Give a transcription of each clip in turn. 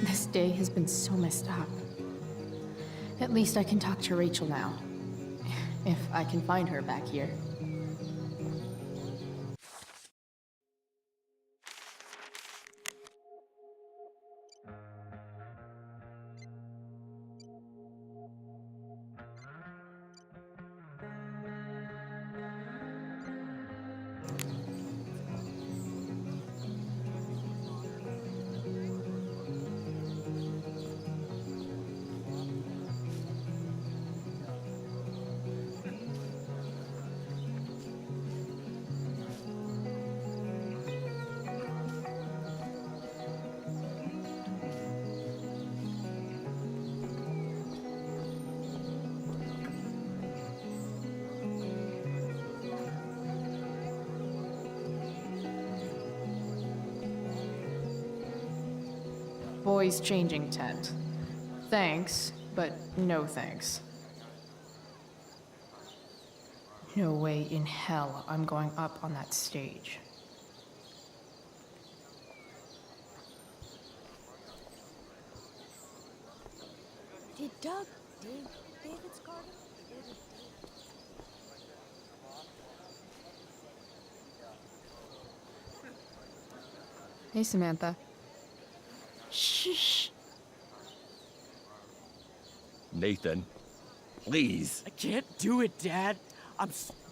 This day has been so messed up. At least I can talk to Rachel now. If I can find her back here. Boys changing tent. Thanks, but no thanks. No way in hell I'm going up on that stage. Did Doug dig David's garden? Hey, Samantha. Shh. Nathan, please. I can't do it, Dad.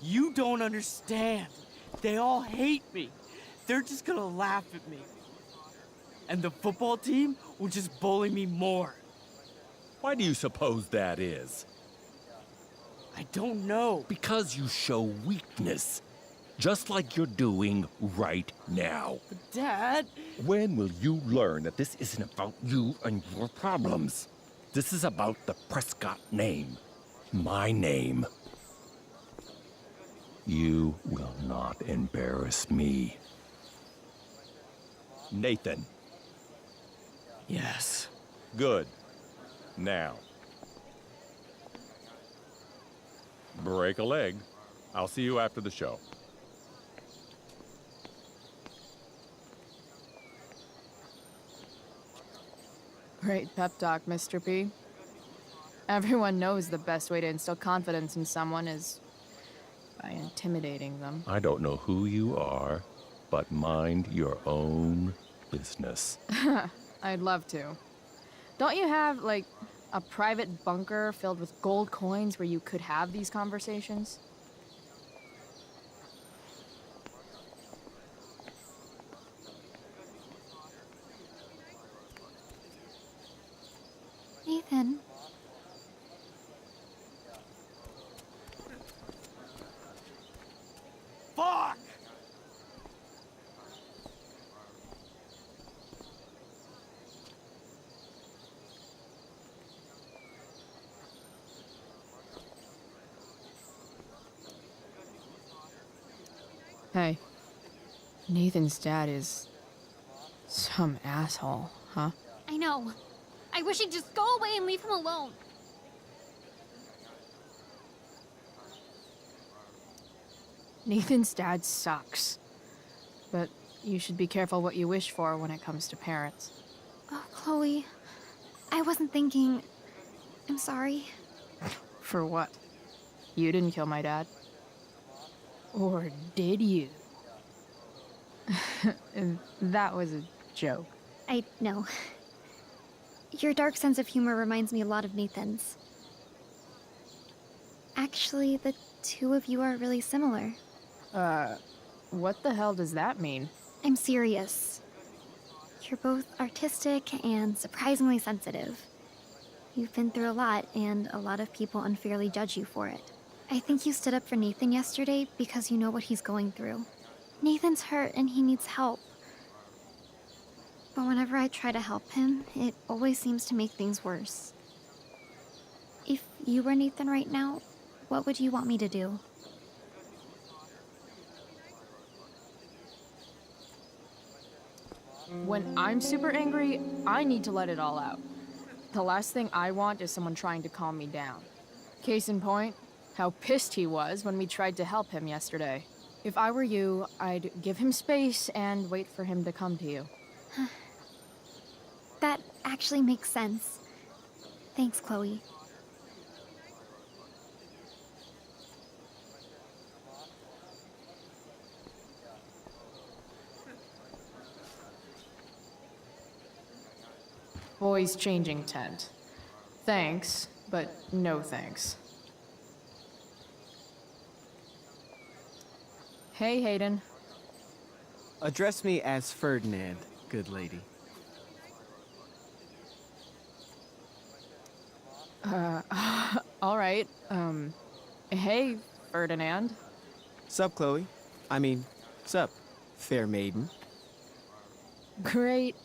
You don't understand. They all hate me. They're just gonna laugh at me. And the football team will just bully me more. Why do you suppose that is? I don't know. Because you show weakness. Just like you're doing right now. But Dad... When will you learn that this isn't about you and your problems? This is about the Prescott name. My name. You will not embarrass me. Nathan. Yes. Good. Now. Break a leg. I'll see you after the show. Great pep talk, Mr. P. Everyone knows the best way to instill confidence in someone is by intimidating them. I don't know who you are, but mind your own business. I'd love to. Don't you have, like, a private bunker filled with gold coins where you could have these conversations? Nathan. Fuck! Hey, Nathan's dad is some asshole, huh? I know. I wish he'd just go away and leave him alone. Nathan's dad sucks. But you should be careful what you wish for when it comes to parents. Oh, Chloe. I wasn't thinking... I'm sorry. For what? You didn't kill my dad? Or did you? That was a joke. I know. Your dark sense of humor reminds me a lot of Nathan's. Actually, the two of you are really similar. What the hell does that mean? I'm serious. You're both artistic and surprisingly sensitive. You've been through a lot, and a lot of people unfairly judge you for it. I think you stood up for Nathan yesterday because you know what he's going through. Nathan's hurt and he needs help. But whenever I try to help him, it always seems to make things worse. If you were Nathan right now, what would you want me to do? When I'm super angry, I need to let it all out. The last thing I want is someone trying to calm me down. Case in point, how pissed he was when we tried to help him yesterday. If I were you, I'd give him space and wait for him to come to you. That actually makes sense. Thanks, Chloe. Boys changing tent. Thanks, but no thanks. Hey, Hayden. Address me as Ferdinand, good lady. All right. Hey, Ferdinand. Sup, Chloe? I mean, sup, fair maiden. Great,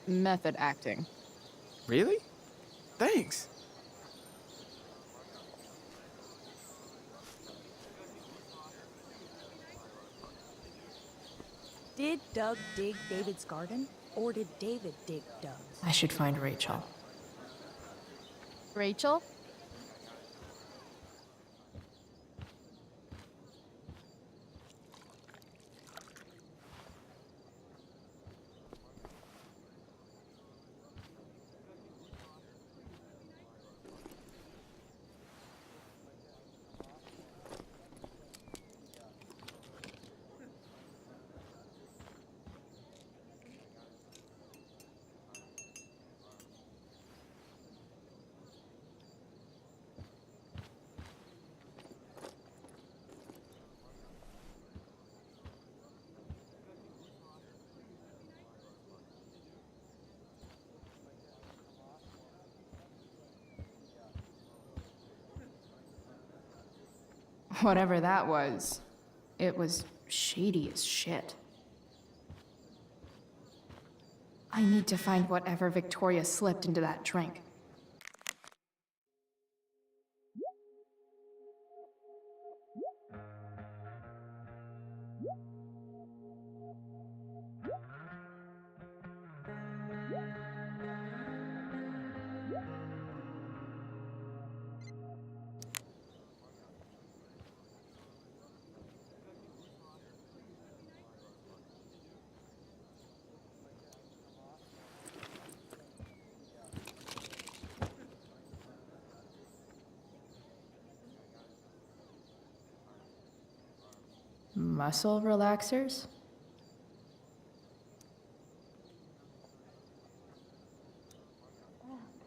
method acting. Really? Thanks. Did Doug dig David's garden, or did David dig Doug's? I should find Rachel. Rachel? Whatever that was, it was shady as shit. I need to find whatever Victoria slipped into that drink. Muscle relaxers?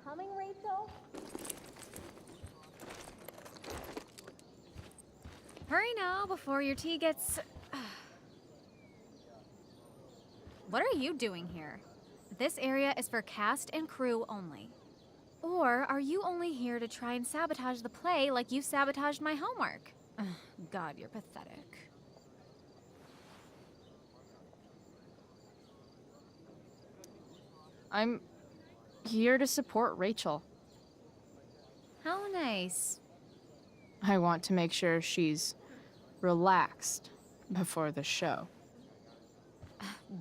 Coming, Rachel? Hurry now before your tea gets... What are you doing here? This area is for cast and crew only. Or are you only here to try and sabotage the play like you sabotaged my homework? God, you're pathetic. I'm here to support Rachel. How nice. I want to make sure she's relaxed before the show.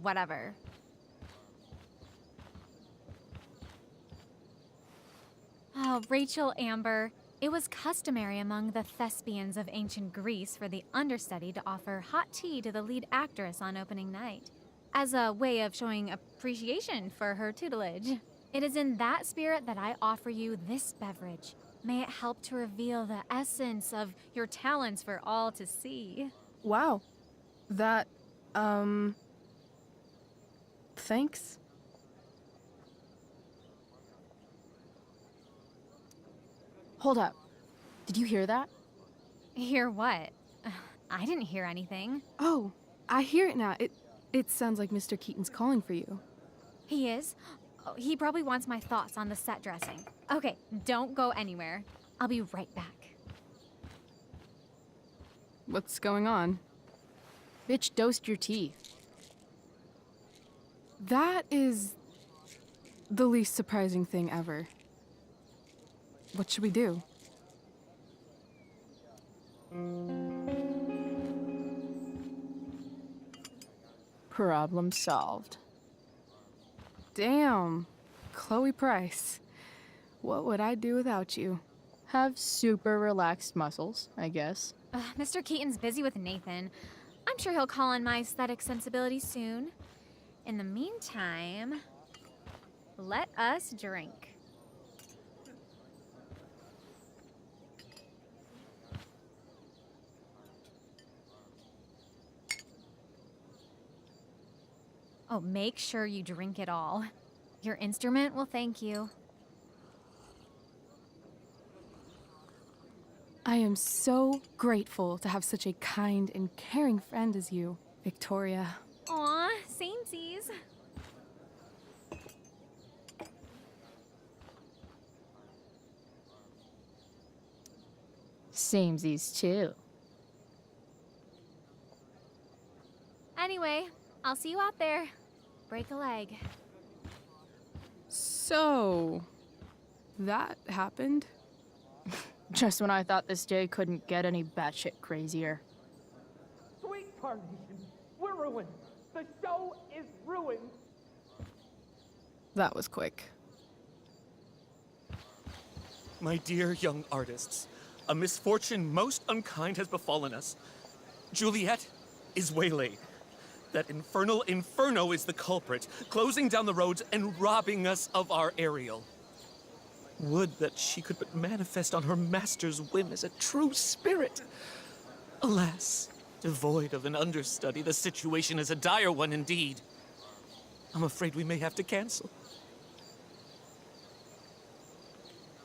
Whatever. Oh, Rachel Amber. It was customary among the thespians of ancient Greece for the understudy to offer hot tea to the lead actress on opening night, as a way of showing appreciation for her tutelage. It is in that spirit that I offer you this beverage. May it help to reveal the essence of your talents for all to see. Wow. That, thanks. Hold up. Did you hear that? Hear what? I didn't hear anything. Oh, I hear it now. It sounds like Mr. Keaton's calling for you. He is? Oh, he probably wants my thoughts on the set dressing. Okay, don't go anywhere. I'll be right back. What's going on? Bitch dosed your tea. That is the least surprising thing ever. What should we do? Problem solved. Damn, Chloe Price. What would I do without you? Have super relaxed muscles, I guess. Mr. Keaton's busy with Nathan. I'm sure he'll call on my aesthetic sensibilities soon. In the meantime... let us drink. Oh, make sure you drink it all. Your instrument will thank you. I am so grateful to have such a kind and caring friend as you, Victoria. Aw, samesies. Samesies too. Anyway, I'll see you out there. Break a leg. So, that happened? Just when I thought this day couldn't get any batshit crazier. Sweet Carnation, we're ruined. The show is ruined. That was quick. My dear young artists, a misfortune most unkind has befallen us. Juliet is waylaid. That infernal inferno is the culprit, closing down the roads and robbing us of our Ariel. Would that she could but manifest on her master's whim as a true spirit. Alas, devoid of an understudy, the situation is a dire one indeed. I'm afraid we may have to cancel.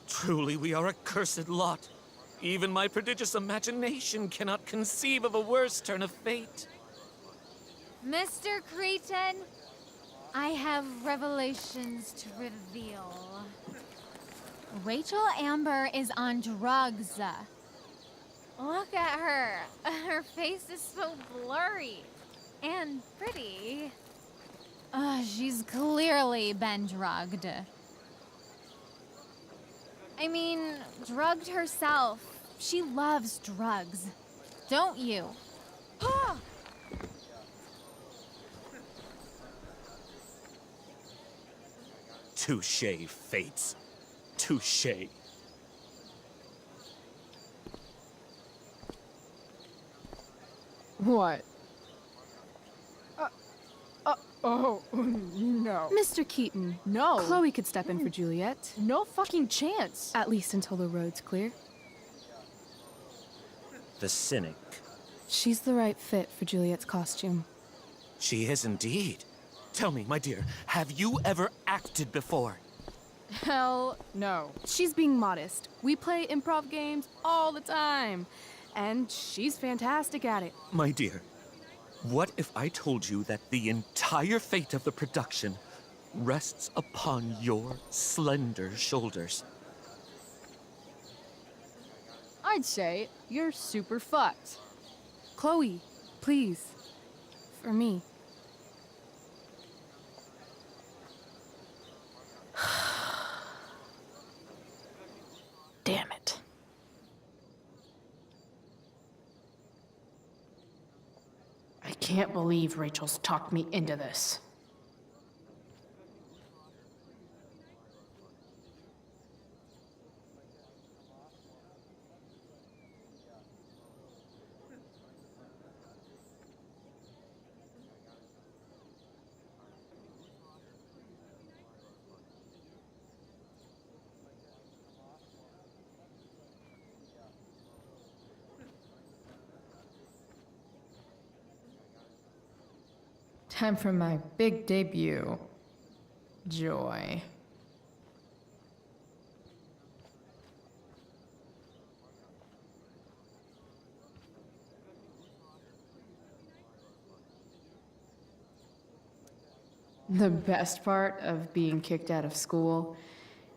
Truly, we are a cursed lot. Even my prodigious imagination cannot conceive of a worse turn of fate. Mr. Creighton, I have revelations to reveal. Rachel Amber is on drugs. Look at her. Her face is so blurry and pretty. She's clearly been drugged. I mean, drugged herself. She loves drugs. Don't you? Touché, Fates. Touché. What? Oh, no. Mr. Keaton, No. Chloe could step in for Juliet. No fucking chance. At least until the road's clear. The cynic. She's the right fit for Juliet's costume. She is indeed. Tell me, my dear, have you ever acted before? Hell no. She's being modest. We play improv games all the time. And she's fantastic at it. My dear, what if I told you that the entire fate of the production rests upon your slender shoulders? I'd say you're super fucked. Chloe, please. For me. Damn it. I can't believe Rachel's talked me into this. Time for my big debut. Joy. The best part of being kicked out of school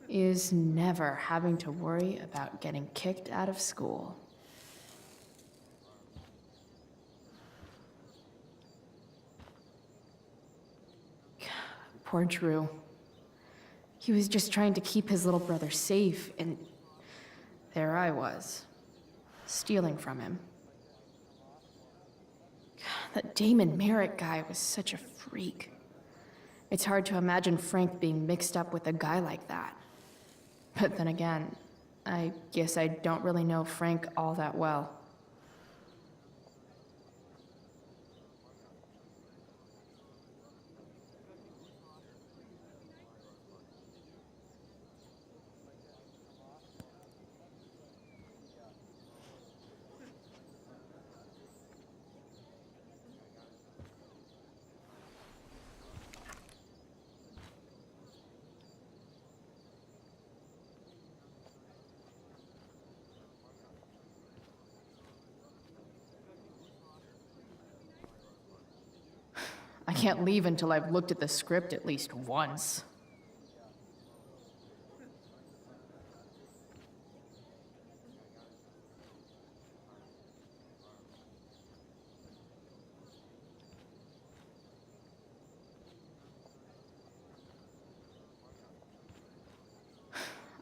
is never having to worry about getting kicked out of school. Poor Drew. He was just trying to keep his little brother safe, and there I was, stealing from him. That Damon Merritt guy was such a freak. It's hard to imagine Frank being mixed up with a guy like that. But then again, I guess I don't really know Frank all that well. can't leave until I've looked at the script at least once.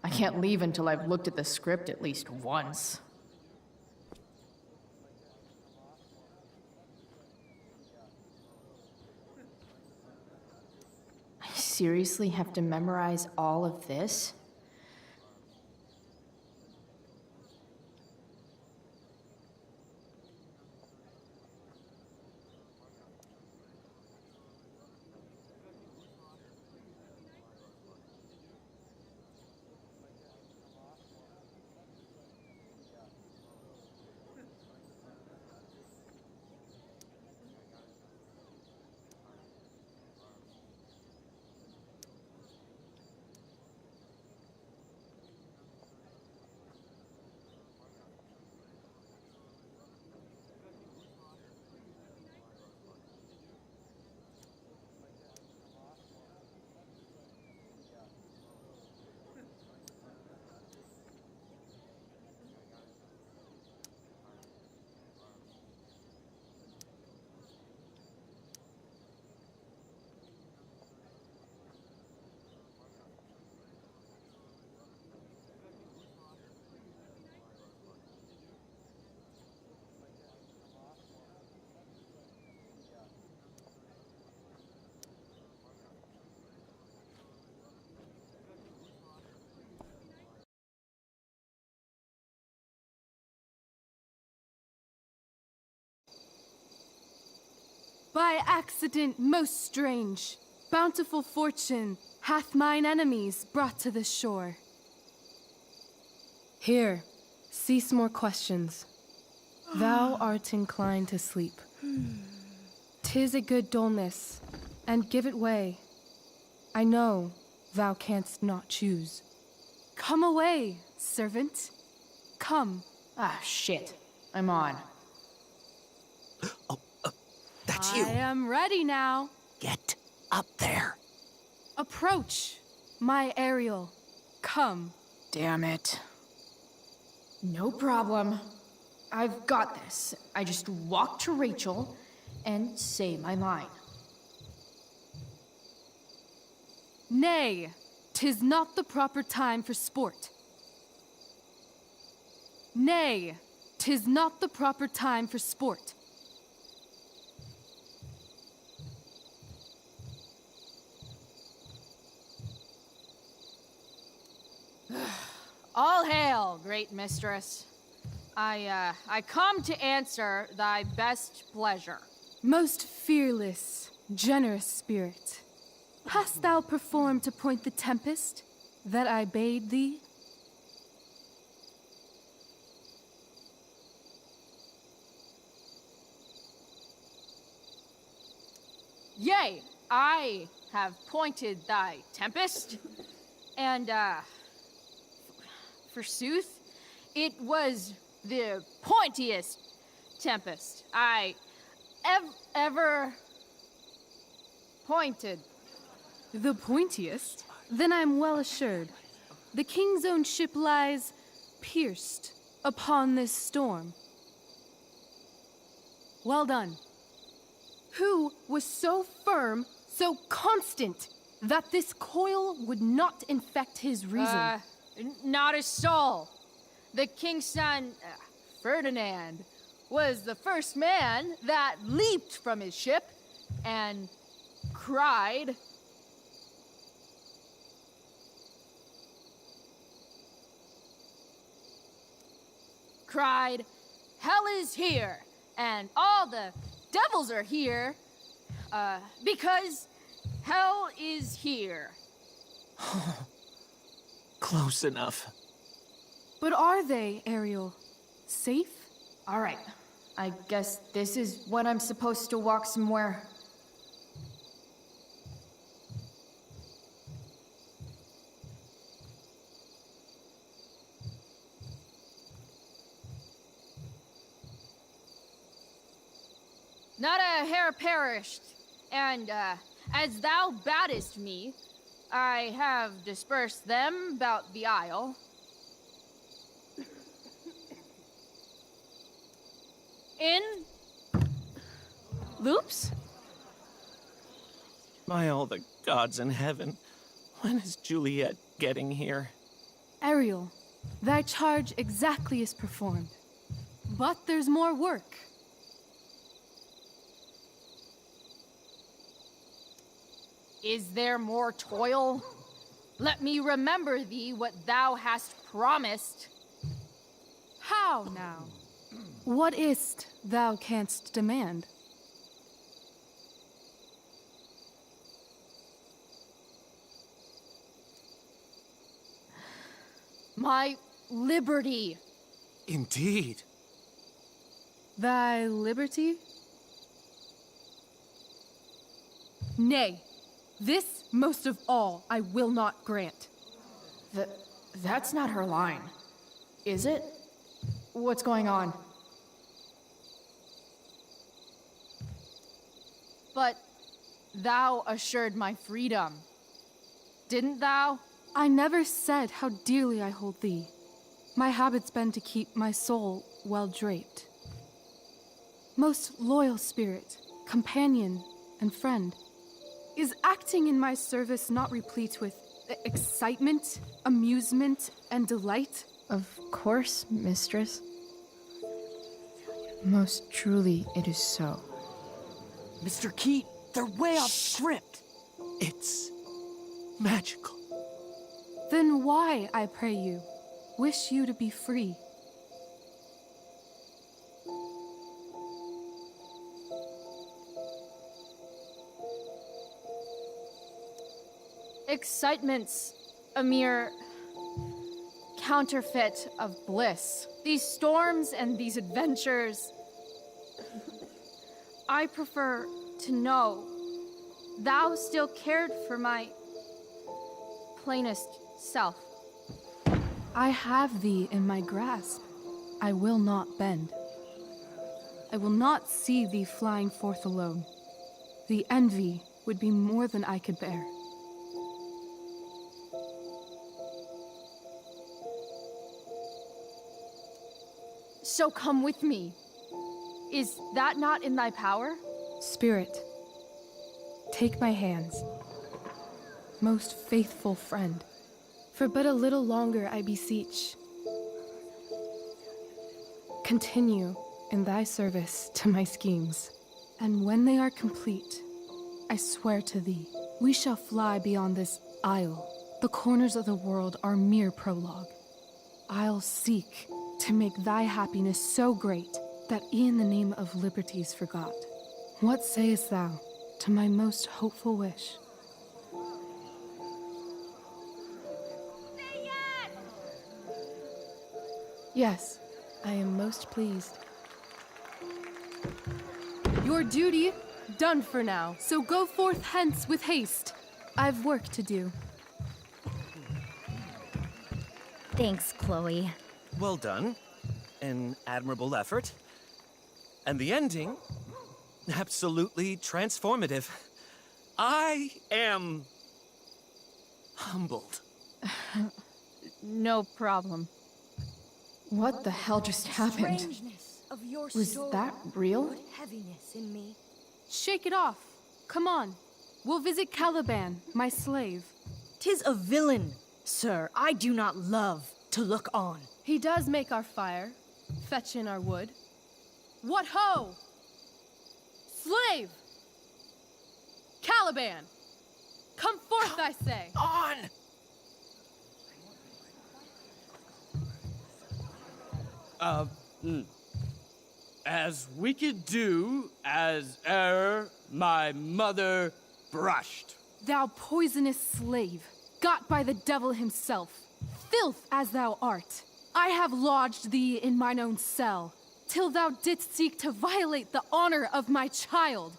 I can't leave until I've looked at the script at least once. I seriously have to memorize all of this? By accident most strange, bountiful fortune hath mine enemies brought to this shore. Here, cease more questions. Thou art inclined to sleep. 'Tis a good dullness, and give it way. I know thou canst not choose. Come away, servant. Come. Ah, shit. I'm on. That's you. I am ready now. Get up there. Approach, my Ariel. Come. Damn it. No problem. I've got this. I just walk to Rachel and say my line. Nay, 'tis not the proper time for sport. Nay, 'tis not the proper time for sport. All hail, great mistress. I come to answer thy best pleasure. Most fearless, generous spirit, hast thou performed to point the tempest that I bade thee? Yea, I have pointed thy tempest, and, forsooth, it was the pointiest tempest I ever pointed. The pointiest? Then I'm well assured. The king's own ship lies pierced upon this storm. Well done. Who was so firm, so constant, that this coil would not infect his reason? Not a soul. The king's son, Ferdinand, was the first man that leaped from his ship and cried, "Hell is here, and all the devils are here, because hell is here." Close enough. But are they, Ariel? Safe? All right, I guess this is when I'm supposed to walk somewhere. Not a hair perished. And, as thou baddest me, I have dispersed them about the isle. In loops? By all the gods in heaven, when is Juliet getting here? Ariel, thy charge exactly is performed. But there's more work. Is there more toil? Let me remember thee what thou hast promised. How now? What is't thou canst demand? My liberty. Indeed. Thy liberty? Nay, this most of all I will not grant. That's not her line, is it? What's going on? But thou assured my freedom, didn't thou? I never said how dearly I hold thee. My habit's been to keep my soul well draped. Most loyal spirit, companion, and friend, is acting in my service not replete with excitement, amusement, and delight? Of course, mistress. Most truly it is so. Mr. Keat, they're way off script. It's magical. Then why, I pray you, wish you to be free? Excitement's a mere counterfeit of bliss. These storms and these adventures. I prefer to know thou still cared for my plainest self. I have thee in my grasp. I will not bend. I will not see thee flying forth alone. The envy would be more than I could bear. So come with me. Is that not in thy power? Spirit, take my hands. Most faithful friend, for but a little longer I beseech. Continue in thy service to my schemes, and when they are complete, I swear to thee, we shall fly beyond this isle. The corners of the world are mere prologue. I'll seek to make thy happiness so great that e'en the name of liberty's forgot. What sayest thou to my most hopeful wish? Yes, I am most pleased. Your duty done for now, so go forth hence with haste. I've work to do. Thanks, Chloe. Well done. An admirable effort. And the ending, absolutely transformative. I am humbled. No problem. What the hell just happened? Strangeness of your Was soul that real? put heaviness in me. Shake it off. Come on. We'll visit Caliban, my slave. 'Tis a villain, sir. I do not love to look on. He does make our fire, fetch in our wood. What ho! Slave! Caliban! Come forth, I say! On! As wicked do as e'er my mother brushed. Thou poisonous slave, got by the devil himself, filth as thou art, I have lodged thee in mine own cell, till thou didst seek to violate the honor of my child.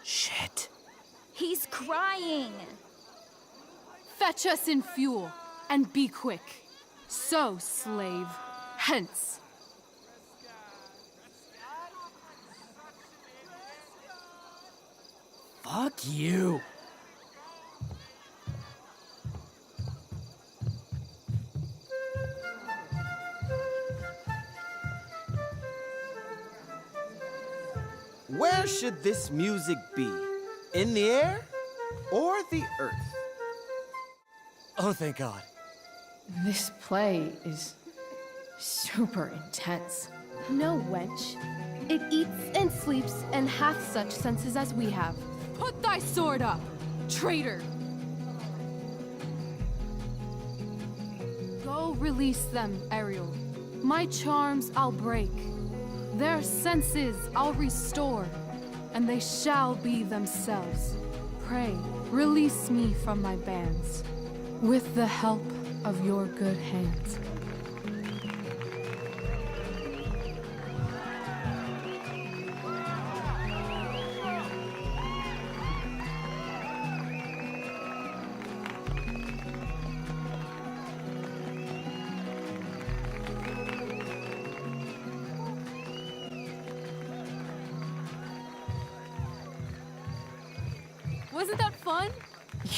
Shit. He's crying. Fetch us in fuel, and be quick. So, slave, hence. Fuck you. Where should this music be? In the air or the earth? Oh, thank God. This play is super intense. No, wench. It eats and sleeps and hath such senses as we have. Put thy sword up, traitor! Go release them, Ariel. My charms I'll break. Their senses I'll restore, and they shall be themselves. Pray, release me from my bands, with the help of your good hands. Wasn't that fun?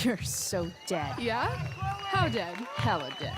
You're so dead. Yeah? How dead? Hella dead.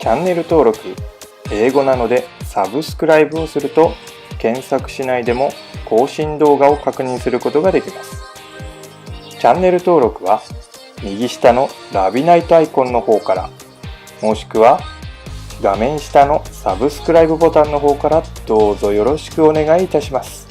チャンネル登録、英語なのでサブスクライブをすると検索しないでも更新動画を確認することができます。チャンネル登録は右下のラビナイトアイコンの方から、もしくは画面下のサブスクライブボタンの方からどうぞよろしくお願いいたします。